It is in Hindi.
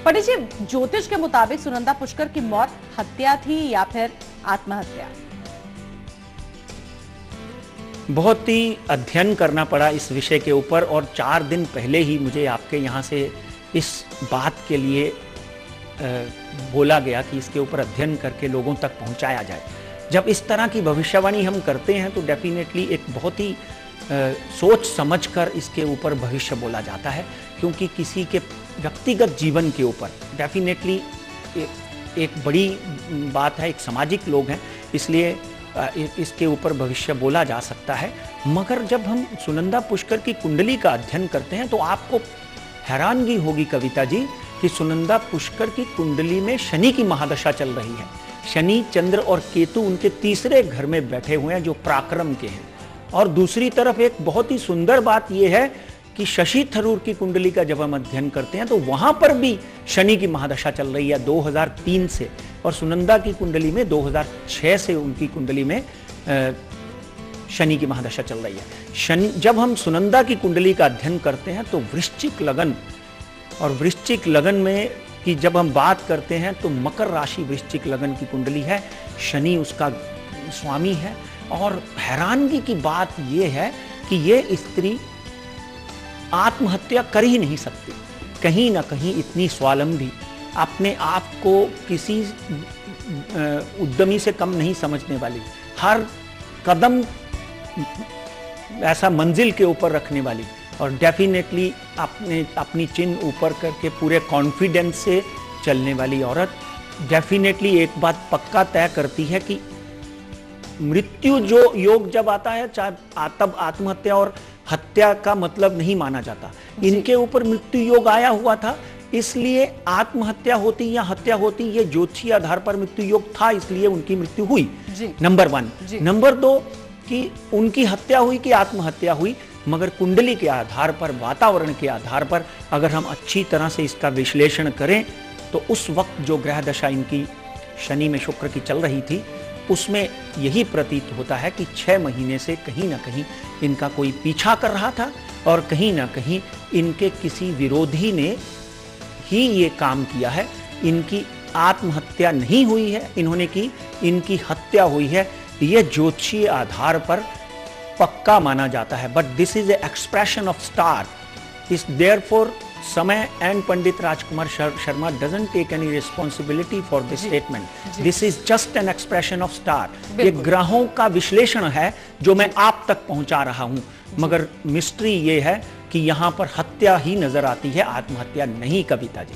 पंडित जी, ज्योतिष के मुताबिक सुनंदा पुष्कर की मौत हत्या थी या फिर आत्महत्या? बहुत ही अध्ययन करना पड़ा इस विषय के ऊपर और 4 दिन पहले ही मुझे आपके यहाँ से इस बात के लिए बोला गया कि इसके ऊपर अध्ययन करके लोगों तक पहुँचाया जाए। जब इस तरह की भविष्यवाणी हम करते हैं तो डेफिनेटली एक बहुत ही सोच समझकर इसके ऊपर भविष्य बोला जाता है, क्योंकि किसी के व्यक्तिगत जीवन के ऊपर डेफिनेटली एक बड़ी बात है, एक सामाजिक लोग हैं, इसलिए इसके ऊपर भविष्य बोला जा सकता है। मगर जब हम सुनंदा पुष्कर की कुंडली का अध्ययन करते हैं तो आपको हैरानगी होगी कविता जी कि सुनंदा पुष्कर की कुंडली में शनि की महादशा चल रही है। शनि, चंद्र और केतु उनके तीसरे घर में बैठे हुए हैं जो पराक्रम के हैं। और दूसरी तरफ एक बहुत ही सुंदर बात यह है कि शशि थरूर की कुंडली का जब हम अध्ययन करते हैं तो वहां पर भी शनि की महादशा चल रही है 2003 से, और सुनंदा की कुंडली में 2006 से उनकी कुंडली में शनि की महादशा चल रही है। शनि, जब हम सुनंदा की कुंडली का अध्ययन करते हैं तो वृश्चिक लगन, और वृश्चिक लगन में कि जब हम बात करते हैं तो मकर राशि वृश्चिक लगन की कुंडली है, शनि उसका स्वामी है। और हैरानगी की बात यह है कि यह स्त्री आत्महत्या कर ही नहीं सकती। कहीं ना कहीं इतनी स्वावलंबी, अपने आप को किसी उद्यमी से कम नहीं समझने वाली, हर कदम ऐसा मंजिल के ऊपर रखने वाली, और डेफिनेटली अपनी चिन्ह ऊपर करके पूरे कॉन्फिडेंस से चलने वाली औरत डेफिनेटली एक बात पक्का तय करती है कि मृत्यु जो योग जब आता है, चाहे तब आत्महत्या और हत्या का मतलब नहीं माना जाता। इनके ऊपर मृत्यु योग आया हुआ था, इसलिए आत्महत्या होती या हत्या होती ये ज्योतिषीय आधार पर मृत्यु योग था, इसलिए उनकी मृत्यु हुई। नंबर 1। नंबर 2 कि उनकी हत्या हुई कि आत्महत्या हुई, मगर कुंडली के आधार पर, वातावरण के आधार पर अगर हम अच्छी तरह से इसका विश्लेषण करें तो उस वक्त जो ग्रह दशा इनकी शनि में शुक्र की चल रही थी उसमें यही प्रतीत होता है कि 6 महीने से कहीं ना कहीं इनका कोई पीछा कर रहा था, और कहीं ना कहीं इनके किसी विरोधी ने ही ये काम किया है। इनकी आत्महत्या नहीं हुई है इन्होंने की, इनकी हत्या हुई है। ये ज्योतिषीय आधार पर पक्का माना जाता है। But this is a expression of star, इस देयरफॉर समय and Pandit Rajkumar Sharma doesn't take any responsibility for this statement. This is just an expression of star. ये ग्रहों का विश्लेषण है जो मैं आप तक पहुंचा रहा हूं, मगर मिस्ट्री ये है कि यहां पर हत्या ही नजर आती है, आत्महत्या नहीं कविता जी।